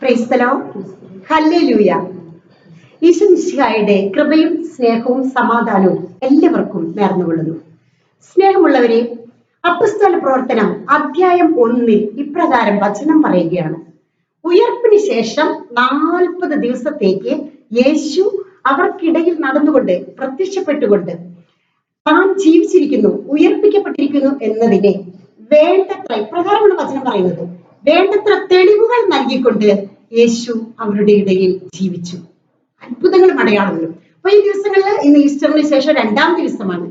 Praise the Lord. Hallelujah. ഈശോമിശിഹായുടെ കൃപയും സ്നേഹവും സമാധാനവും എല്ലാവർക്കും നേർന്നുകൊള്ളുന്നു. സ്നേഹമുള്ളവരെ, അപ്പസ്തോല പ്രവർത്തനം അധ്യായം 1 ഇപ്രകാരം വചനം പറയുകയാണ്. ഉയർപ്പിന് ശേഷം 40 ദിവസത്തേക്ക് യേശു അവർക്കിടയിൽ നടന്നുകൊണ്ട് പ്രത്യക്ഷപ്പെട്ടുകൊണ്ട് താൻ ജീവിച്ചിരിക്കുന്നു, ഉയർപ്പിക്കപ്പെട്ടിരിക്കുന്നു എന്നതിനെ വേണ്ടത്ര, ഇപ്രകാരമാണ് വചനം പറയുന്നത്, വേണ്ടത്ര തെളിവുകൾ നൽകിക്കൊണ്ട് യേശു അവരുടെ ഇടയിൽ ജീവിച്ചു. അത്ഭുതങ്ങളും അടയാളങ്ങളും. അപ്പൊ ഈ ദിവസങ്ങളിൽ ഇന്ന് ഈസ്റ്ററിന് ശേഷം 2ാം ദിവസമാണ്.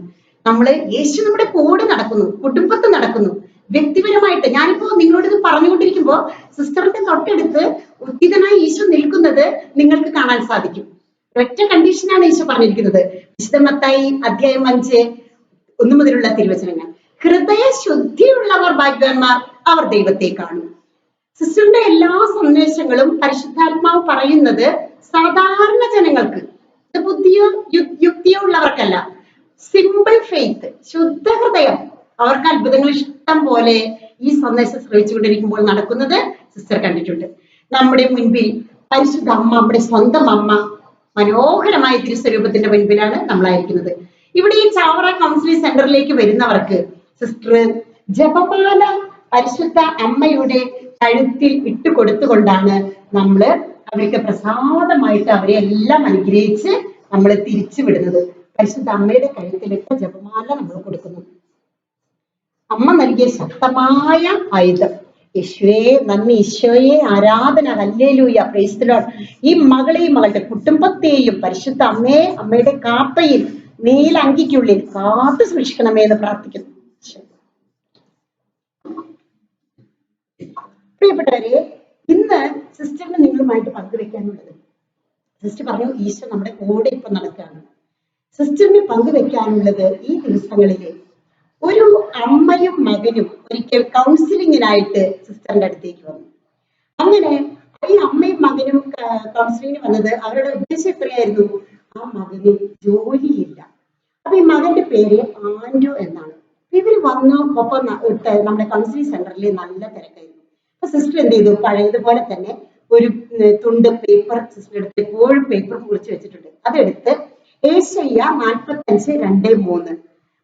യേശു നമ്മുടെ കൂടെ നടക്കുന്നു, കുടുംബത്തിൽ നടക്കുന്നു. വ്യക്തിപരമായിട്ട് ഞാനിപ്പോ നിങ്ങളോട് ഇത് പറഞ്ഞുകൊണ്ടിരിക്കുമ്പോ സിസ്റ്ററിന്റെ തൊട്ടടുത്ത് ഉദ്ധിതനായി ഈശോ നിൽക്കുന്നത് നിങ്ങൾക്ക് കാണാൻ സാധിക്കും. ഒറ്റ കണ്ടീഷനാണ് ഈശോ പറഞ്ഞിരിക്കുന്നത്. വിശുദ്ധ മത്തായി അധ്യായം 5 1 മുതലുള്ള തിരുവചനങ്ങൾ. ഹൃദയ ശുദ്ധിയുള്ളവർ ഭാഗ്യവാന്മാർ, അവർ ദൈവത്തെ കാണും. സിസ്റ്ററിന്റെ എല്ലാ സന്ദേശങ്ങളും പരിശുദ്ധാത്മാവ് പറയുന്നത് സാധാരണ ജനങ്ങൾക്ക്, ബുദ്ധിയോ യുക്തിയോ ഉള്ളവർക്കല്ല. സിമ്പിൾ ഫെയ്ത്ത്, ശുദ്ധ ഹൃദയം, അവർക്ക് അത്ഭുതങ്ങൾ ഇഷ്ടം പോലെ ഈ സന്ദേശം ശ്രമിച്ചുകൊണ്ടിരിക്കുമ്പോൾ നടക്കുന്നത് സിസ്റ്റർ കണ്ടിട്ടുണ്ട്. നമ്മുടെ മുൻപിൽ പരിശുദ്ധ അമ്മ, നമ്മുടെ സ്വന്തം അമ്മ, മനോഹരമായ തിരുസ്വരൂപത്തിന്റെ മുൻപിലാണ് നമ്മളായിരിക്കുന്നത്. ഇവിടെ ഈ ചാവറ കൗൺസിലിംഗ് സെന്ററിലേക്ക് വരുന്നവർക്ക് സിസ്റ്റർ ജപമാല പരിശുദ്ധ അമ്മയുടെ കഴുത്തിൽ ഇട്ടുകൊടുത്തുകൊണ്ടാണ് അവർക്ക് പ്രസാദമായിട്ട് അവരെ എല്ലാം അനുഗ്രഹിച്ച് നമ്മളെ തിരിച്ചു വിടുന്നത്. പരിശുദ്ധ അമ്മയുടെ കഴുത്തിലിട്ട ജപമാല നമ്മൾ കൊടുക്കുന്നു. അമ്മ നൽകിയ ശക്തമായ ആയുധം. യേശുവേ നന്ദി, ഈശോയെ ആരാധന, ഹല്ലേലൂയ, പ്രൈസ് ദി ലോർഡ്. ഈ മകളെയും മകളുടെ കുടുംബത്തെയും പരിശുദ്ധ അമ്മയുടെ കാപ്പയിൽ നീല അങ്കിക്കുള്ളിൽ കാത്തു സൂക്ഷിക്കണമേ എന്ന് പ്രാർത്ഥിക്കുന്നു. പ്രിയപ്പെട്ടവരെ, ഇന്ന് സിസ്റ്ററിന് നിങ്ങളുമായിട്ട് പങ്കുവെക്കാനുള്ളത്, സിസ്റ്റർ പറഞ്ഞു ഈശോ നമ്മുടെ കൂടെ ഇപ്പൊ നടക്കുകയാണ്. സിസ്റ്ററിന് പങ്കുവെക്കാനുള്ളത്, ഈ ദിവസങ്ങളില് ഒരു അമ്മയും മകനും ഒരിക്കൽ കൗൺസിലിങ്ങിനായിട്ട് സിസ്റ്ററിന്റെ അടുത്തേക്ക് വന്നു. അങ്ങനെ ഈ അമ്മയും മകനും കൗൺസിലിങ്ങിന് വന്നത്, അവരുടെ ഉദ്ദേശം എത്രയായിരുന്നു? ആ മകന് ജോലിയില്ല. അപ്പൊ ഈ മകന്റെ പേര് ആൻഡ്രു എന്നാണ്. ഇവര് വന്നു. ഒപ്പം നമ്മുടെ കൗൺസിലിംഗ് സെന്ററിൽ നല്ല തിരക്കായിരുന്നു. അപ്പൊ സിസ്റ്റർ എന്ത് ചെയ്തു? പഴയതുപോലെ തന്നെ ഒരു തുണ്ട് പേപ്പർ സിസ്റ്റർ എടുത്ത്, എപ്പോഴും പേപ്പർ കുറിച്ച് വെച്ചിട്ടുണ്ട്, അതെടുത്ത് ഏശയ്യ 45:2-3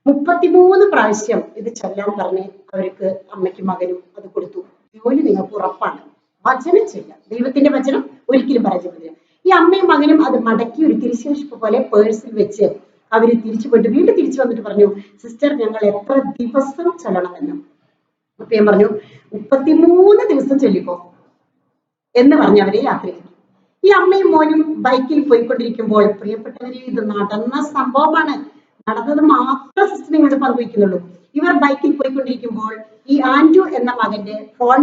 33 പ്രാവശ്യം ഇത് ചൊല്ലാൻ പറഞ്ഞ് അവർക്ക് അമ്മയ്ക്കും മകനും അത് കൊടുത്തു. ജോലി നിങ്ങൾക്ക് ഉറപ്പാണ്. വചനം ചൊല്ലാം, ദൈവത്തിന്റെ വചനം ഒരിക്കലും പരാജയപ്പെടില്ല. ഈ അമ്മയും മകനും അത് മടക്കി ഒരു തിരിശേഷിപ്പ് പോലെ പേഴ്സിൽ വെച്ച് അവര് തിരിച്ചു പോയിട്ട് വീണ്ടും തിരിച്ചു വന്നിട്ട് പറഞ്ഞു, സിസ്റ്റർ ഞങ്ങൾ എത്ര ദിവസം ചൊല്ലണമെന്ന്. അപ്പൊ ഞാൻ പറഞ്ഞു 33 ദിവസം ചൊല്ലിക്കോ എന്ന് പറഞ്ഞ് അവരെ യാത്രയാക്കി. ഈ അമ്മയും മോനും ബൈക്കിൽ പോയിക്കൊണ്ടിരിക്കുമ്പോൾ, പ്രിയപ്പെട്ടവരെ, ഇത് നടന്ന സംഭവമാണ്, നടന്നത് മാത്രം സിസ്റ്റർ നിങ്ങളോട് പങ്കുവയ്ക്കുന്നുള്ളൂ. ഇവർ ബൈക്കിൽ പോയിക്കൊണ്ടിരിക്കുമ്പോൾ ഈ ആൻഡ്രു എന്ന മകന്റെ ഫോൺ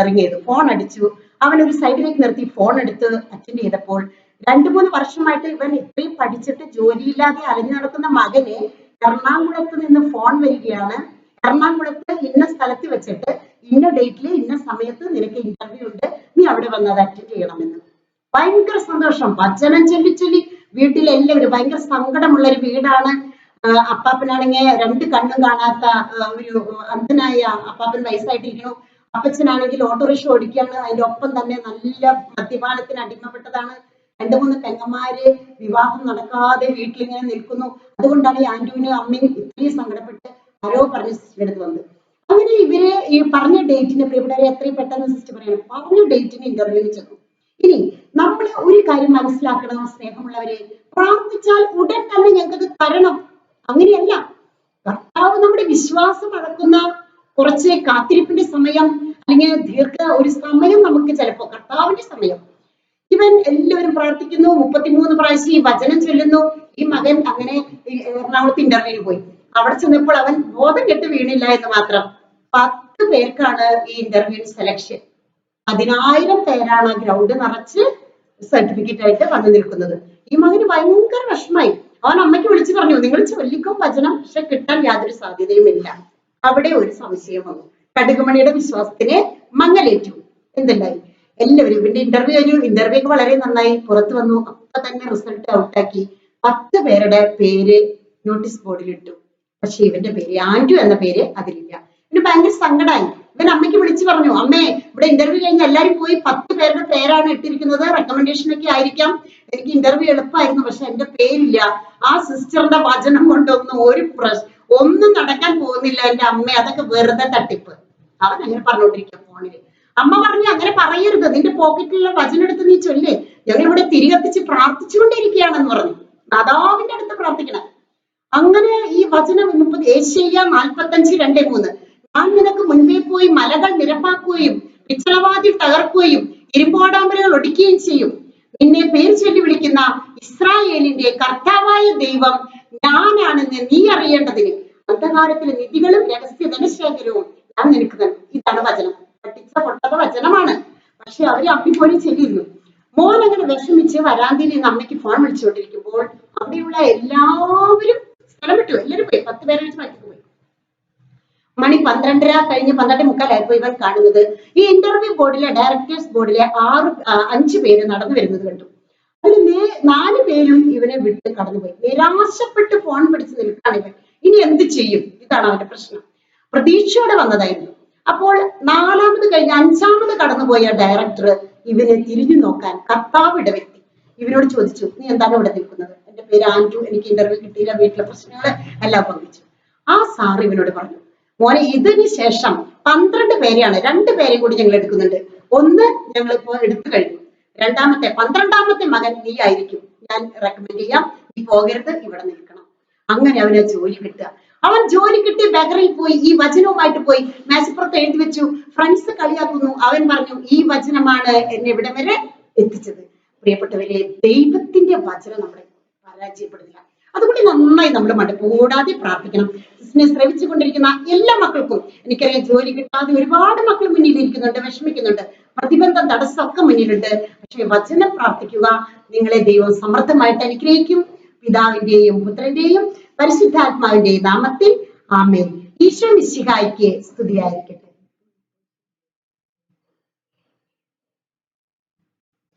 റിങ് ചെയ്തു. ഫോൺ അടിച്ചു. അവൻ ഒരു സൈഡിലേക്ക് നിർത്തി ഫോൺ എടുത്ത് അറ്റൻഡ് ചെയ്തപ്പോൾ, 2-3 വർഷമായിട്ട് ഇവൻ ഇത്രയും പഠിച്ചിട്ട് ജോലിയില്ലാതെ അലഞ്ഞു നടക്കുന്ന മകന് എറണാകുളത്ത് നിന്ന് ഫോൺ വരികയാണ്. എറണാകുളത്ത് ഇന്ന സ്ഥലത്ത് വെച്ചിട്ട് ഇന്ന ഡേറ്റില് ഇന്ന സമയത്ത് നിനക്ക് ഇന്റർവ്യൂ ഉണ്ട്, നീ അവിടെ വന്ന് അത് അറ്റൻഡ് ചെയ്യണമെന്ന്. ഭയങ്കര സന്തോഷം. വചനം ചൊല്ലി വീട്ടിലെല്ലാവരും, ഭയങ്കര സങ്കടമുള്ള ഒരു വീടാണ്. അപ്പാപ്പനാണെങ്കിൽ 2 കണ്ണും കാണാത്ത ഒരു അന്ധനായ അപ്പാപ്പൻ, വയസ്സായിട്ടിരിക്കുന്നു. അപ്പച്ചനാണെങ്കിൽ ഓട്ടോറിക്ഷ ഓടിക്കുകയാണ്. അതിന്റെ ഒപ്പം തന്നെ നല്ല മദ്യപാനത്തിന് അടിമപ്പെട്ടതാണ്. 2-3 പെങ്ങന്മാര് വിവാഹം നടക്കാതെ വീട്ടിലിങ്ങനെ നിൽക്കുന്നു. അതുകൊണ്ടാണ് ഈ ആൻഡ്രുവിനും അമ്മയും ഇത്രയും സങ്കടപ്പെട്ട് ആരോ പറഞ്ഞ സിസ്റ്റർ അടുത്ത് വന്നത്. അങ്ങനെ ഇവര് ഈ പറഞ്ഞ ഡേറ്റിന്, പ്രിയപ്പെട്ടവരെ എത്രയും പെട്ടെന്ന് സിസ്റ്റർ പറയണം, പറഞ്ഞ ഡേറ്റിന് ഇന്റർവ്യൂവിന് ചെന്നു. ഇനി നമ്മൾ ഒരു കാര്യം മനസ്സിലാക്കണം, സ്നേഹമുള്ളവരെ, പ്രാർത്ഥിച്ചാൽ ഉടൻ തന്നെ ഞങ്ങൾക്ക് തരണം, അങ്ങനെയല്ല. കർത്താവ് നമ്മുടെ വിശ്വാസം അളക്കുന്ന കുറച്ച് കാത്തിരിപ്പിന്റെ സമയം, അല്ലെങ്കിൽ ഒരു സമയം നമുക്ക് ചിലപ്പോ കർത്താവിന്റെ സമയം. ഇവൻ എല്ലാവരും പ്രാർത്ഥിക്കുന്നു, 33 പ്രാവശ്യം ഈ വചനം ചൊല്ലുന്നു. ഈ മകൻ അങ്ങനെ എറണാകുളത്ത് ഇന്റർവ്യൂവിന് പോയി. അവിടെ ചെന്നപ്പോൾ അവൻ ബോധം കെട്ട് വീണില്ല എന്ന് മാത്രം. 10 പേർക്കാണ് ഈ ഇന്റർവ്യൂവിന് സെലക്ഷൻ. 10,000 പേരാണ് ഗ്രൗണ്ട് നിറച്ച് സർട്ടിഫിക്കറ്റ് ആയിട്ട് വന്നു നിൽക്കുന്നത്. ഈ മകന് ഭയങ്കര വിഷമായി. അവൻ അമ്മയ്ക്ക് വിളിച്ചു പറഞ്ഞു, നിങ്ങൾ ചൊല്ലിക്കോ വചനം, പക്ഷെ കിട്ടാൻ യാതൊരു സാധ്യതയും ഇല്ല. അവിടെ ഒരു സംശയം വന്നു. കടുകുമണിയുടെ വിശ്വാസത്തിന് മങ്ങലേറ്റു. എന്തുണ്ടായി? എല്ലാവരും ഇവന്റെ ഇന്റർവ്യൂ കഴിഞ്ഞു. ഇന്റർവ്യൂ ഒക്കെ വളരെ നന്നായി പുറത്തു വന്നു. അപ്പൊ തന്നെ റിസൾട്ട് ഔട്ടാക്കി. 10 പേരുടെ പേര് നോട്ടീസ് ബോർഡിൽ ഇട്ടു. പക്ഷെ ഇവന്റെ പേര്, ആൻഡ്രു എന്ന പേര്, അതിലില്ല. ഇവന് ഭയങ്കര സങ്കടമായി. ഇവൻ അമ്മയ്ക്ക് വിളിച്ചു പറഞ്ഞു, അമ്മേ ഇവിടെ ഇന്റർവ്യൂ കഴിഞ്ഞ് എല്ലാരും പോയി 10 പേരുടെ പേരാണ് ഇട്ടിരിക്കുന്നത്, റെക്കമെൻഡേഷൻ ഒക്കെ ആയിരിക്കാം, എനിക്ക് ഇന്റർവ്യൂ എളുപ്പമായിരുന്നു, പക്ഷെ എന്റെ പേരില്ല. ആ സിസ്റ്ററിന്റെ വചനം കൊണ്ടൊന്നും ഒന്നും നടക്കാൻ പോകുന്നില്ല എന്റെ അമ്മ, അതൊക്കെ വെറുതെ തട്ടിപ്പ്. അവൻ അങ്ങനെ പറഞ്ഞുകൊണ്ടിരിക്കുക ഫോണില്. അമ്മ പറഞ്ഞു, അങ്ങനെ പറയരുത്, നിന്റെ പോക്കറ്റിലുള്ള വചനം എടുത്ത് നീ ചൊല്ലേ, ഞങ്ങൾ ഇവിടെ തിരികത്തിച്ച് പ്രാർത്ഥിച്ചുകൊണ്ടിരിക്കുകയാണെന്ന് പറഞ്ഞു. മാതാവിന്റെ അടുത്ത് പ്രാർത്ഥിക്കണം. അങ്ങനെ ഈ വചനം 30 ഏശയ്യ 45:2-3, ഞാൻ നിനക്ക് മുൻപേ പോയി മലകൾ നിരപ്പാക്കുകയും പിച്ചളവാതിൽ തകർക്കുകയും ഇരുമ്പോടാമ്പലുകൾ ഒടിക്കുകയും ചെയ്യും. നിന്നെ പേര് ചൊല്ലി വിളിക്കുന്ന ഇസ്രായേലിന്റെ കർത്താവായ ദൈവം ഞാനാണെന്ന് നീ അറിയേണ്ടതിന് അന്ധകാരത്തിലെ നിധികളും രഹസ്യ ധനശേഖരവും ഞാൻ നിനക്ക് നൽകും. ഇതാണ് വചനം. പട്ടിച്ച പൊട്ടത വചനമാണ്. പക്ഷെ അവര് അമ്മിപ്പോലും ചെല്ലിയിരുന്നു. മോൻ അങ്ങനെ വിഷമിച്ച് വരാന്തിയിൽ നിന്ന് അമ്മയ്ക്ക് ഫോൺ വിളിച്ചുകൊണ്ടിരിക്കുമ്പോൾ അവിടെയുള്ള എല്ലാവരും സ്ഥലം വിട്ടു. എല്ലാവരും പോയി. 10 പേരെ വെച്ച് മാറ്റി പോയി. മണി 12:30 കഴിഞ്ഞ് 12:45 ഇവൻ കാണുന്നത് ഈ ഇന്റർവ്യൂ ബോർഡിലെ ഡയറക്ടേഴ്സ് ബോർഡിലെ 5 പേര് നടന്നു വരുന്നത് കണ്ടു. അതിൽ 4 പേരും ഇവനെ വിട്ട് കടന്നുപോയി. നിരാശപ്പെട്ട് ഫോൺ പിടിച്ച് നിൽക്കാണ് ഇവൻ. ഇനി എന്ത് ചെയ്യും? ഇതാണ് അവന്റെ പ്രശ്നം. പ്രതീക്ഷയോടെ വന്നതായിരുന്നു. അപ്പോൾ 4ാമത് കഴിഞ്ഞ് 5ാമത് കടന്നുപോയ ഡയറക്ടർ ഇവനെ തിരിഞ്ഞു നോക്കാൻ കർത്താവ് ഇടവരുത്തി. ഇവനോട് ചോദിച്ചു, നീ എന്താണ് ഇവിടെ നിൽക്കുന്നത്? എന്റെ പേര് ആൻഡ്രു, എനിക്ക് ഇന്റർവ്യൂ കിട്ടിയില്ല, വീട്ടിലെ പ്രശ്നങ്ങൾ എല്ലാം പങ്കുവച്ചു. ആ സാർ ഇവനോട് പറഞ്ഞു, മോനെ ഇതിന് ശേഷം 12 പേരെയാണ്, 2 പേരെയും കൂടി ഞങ്ങൾ എടുക്കുന്നുണ്ട്. ഒന്ന് ഞങ്ങളിപ്പോ എടുത്തു കഴിഞ്ഞു, 12ാമത്തെ മകൻ നീ ആയിരിക്കും, ഞാൻ റെക്കമെൻഡ് ചെയ്യാം, നീ പോകരുത്, ഇവിടെ നിൽക്കണം. അങ്ങനെ അവന് ജോലി കിട്ടുക. അവൻ ജോലി കിട്ടി ബേക്കറിയിൽ പോയി ഈ വചനവുമായിട്ട് പോയി മേശപ്പുറത്ത് എഴുതി വെച്ചു. ഫ്രണ്ട്സ് കളിയാക്കുന്നു. അവൻ പറഞ്ഞു, ഈ വചനമാണ് എന്നെ ഇവിടെ വരെ എത്തിച്ചത്. പ്രിയപ്പെട്ടവരെ, ദൈവത്തിന്റെ വചനം നമ്മളെ പരാജയപ്പെടുന്നില്ല. അതുകൊണ്ട് നന്നായി നമ്മൾ മടുപ്പോടാതെ പ്രാർത്ഥിക്കണം. ക്രിസ്തുവിനെ ശ്രവിച്ചുകൊണ്ടിരിക്കുന്ന എല്ലാ മക്കൾക്കും, എനിക്കറിയാം ജോലി കിട്ടാതെ ഒരുപാട് മക്കൾ മുന്നിൽ ഇരിക്കുന്നുണ്ട്, വിഷമിക്കുന്നുണ്ട്, പ്രതിബന്ധം തടസ്സമൊക്കെ മുന്നിലുണ്ട്. പക്ഷെ വചനം പ്രാർത്ഥിക്കുക, നിങ്ങളെ ദൈവം സമൃദ്ധമായിട്ട് അനുഗ്രഹിക്കും. പിതാവിന്റെയും പുത്രന്റെയും പരിശുദ്ധാത്മാവിന്റെയും നാമത്തിൽ ആമേൻ. ഈശോ മിശിഹായ്ക്ക് സ്തുതിയായിരിക്കട്ടെ.